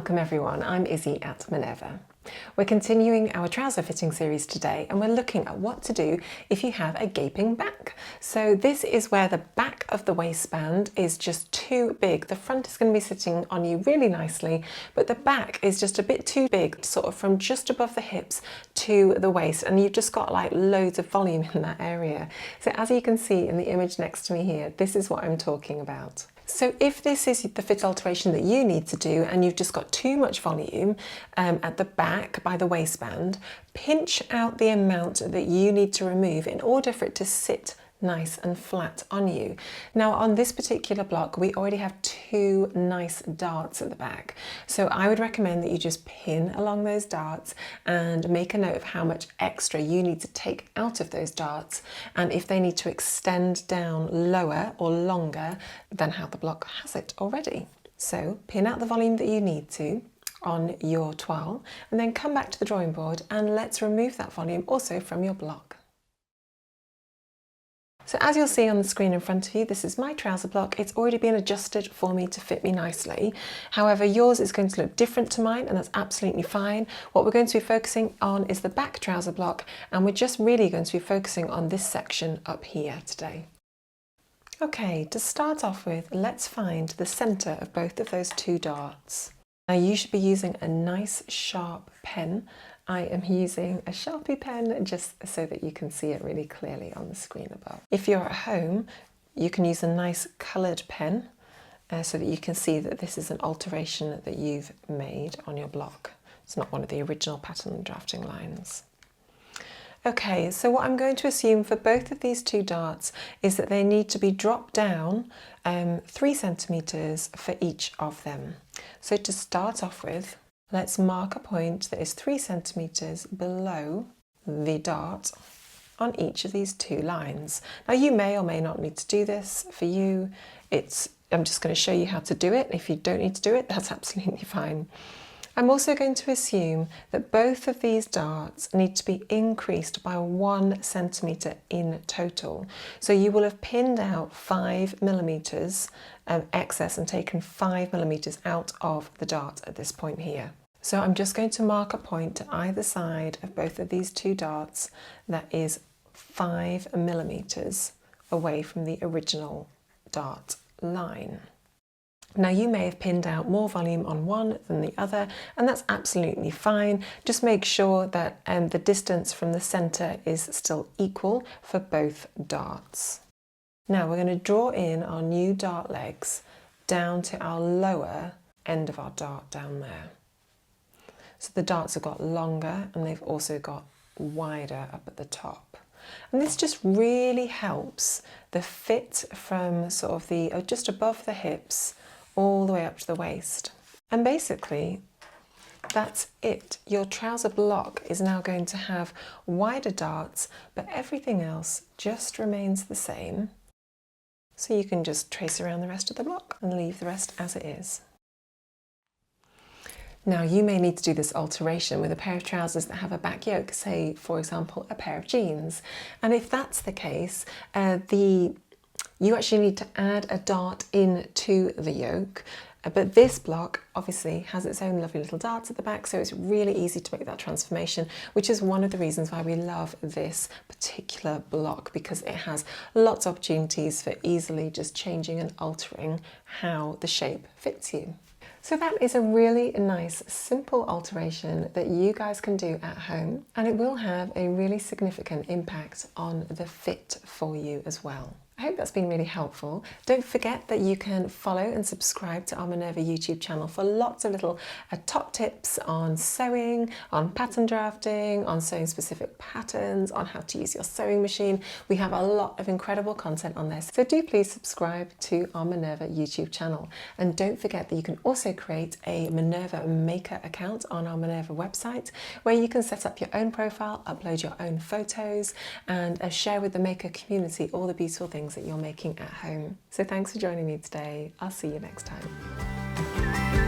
Welcome everyone, I'm Izzy at Minerva. We're continuing our trouser fitting series today and we're looking at what to do if you have a gaping back. So this is where the back of the waistband is just too big. The front is going to be sitting on you really nicely, but the back is just a bit too big, sort of from just above the hips to the waist, and you've just got like loads of volume in that area. So as you can see in the image next to me here, this is what I'm talking about. So if this is the fit alteration that you need to do and you've just got too much volume at the back by the waistband, pinch out the amount that you need to remove in order for it to sit nice and flat on you. Now on this particular block we already have two nice darts at the back, so I would recommend that you just pin along those darts and make a note of how much extra you need to take out of those darts, and if they need to extend down lower or longer than how the block has it already. So pin out the volume that you need to on your toile and then come back to the drawing board and let's remove that volume also from your block. So as you'll see on the screen in front of you, this is my trouser block. It's already been adjusted for me to fit me nicely. However, yours is going to look different to mine, and that's absolutely fine. What we're going to be focusing on is the back trouser block, and we're just really going to be focusing on this section up here today. Okay, to start off with, let's find the center of both of those two darts. Now you should be using a nice sharp pen. I am using a Sharpie pen just so that you can see it really clearly on the screen above. If you're at home, you can use a nice coloured pen so that you can see that this is an alteration that you've made on your block. It's not one of the original pattern drafting lines. Okay, so what I'm going to assume for both of these two darts is that they need to be dropped down 3 centimetres for each of them. So to start off with, let's mark a point that is 3 centimetres below the dart on each of these two lines. Now you may or may not need to do this. For you, I'm just going to show you how to do it. If you don't need to do it, that's absolutely fine. I'm also going to assume that both of these darts need to be increased by 1 centimetre in total. So you will have pinned out 5 millimetres excess and taken 5 millimetres out of the dart at this point here. So I'm just going to mark a point to either side of both of these two darts that is 5 millimetres away from the original dart line. Now you may have pinned out more volume on one than the other, and that's absolutely fine. Just make sure that the distance from the centre is still equal for both darts. Now we're going to draw in our new dart legs down to our lower end of our dart down there. So the darts have got longer and they've also got wider up at the top. And this just really helps the fit from sort of the just above the hips all the way up to the waist. And basically that's it. Your trouser block is now going to have wider darts, but everything else just remains the same. So you can just trace around the rest of the block and leave the rest as it is. Now you may need to do this alteration with a pair of trousers that have a back yoke, say for example a pair of jeans. And if that's the case, you actually need to add a dart into the yoke, but this block obviously has its own lovely little darts at the back, so it's really easy to make that transformation, which is one of the reasons why we love this particular block, because it has lots of opportunities for easily just changing and altering how the shape fits you. So that is a really nice, simple alteration that you guys can do at home, and it will have a really significant impact on the fit for you as well. I hope that's been really helpful. Don't forget that you can follow and subscribe to our Minerva YouTube channel for lots of little top tips on sewing, on pattern drafting, on sewing specific patterns, on how to use your sewing machine. We have a lot of incredible content on this, so do please subscribe to our Minerva YouTube channel. And don't forget that you can also create a Minerva Maker account on our Minerva website, where you can set up your own profile, upload your own photos, and share with the Maker community all the beautiful things that you're making at home. So thanks for joining me today. I'll see you next time.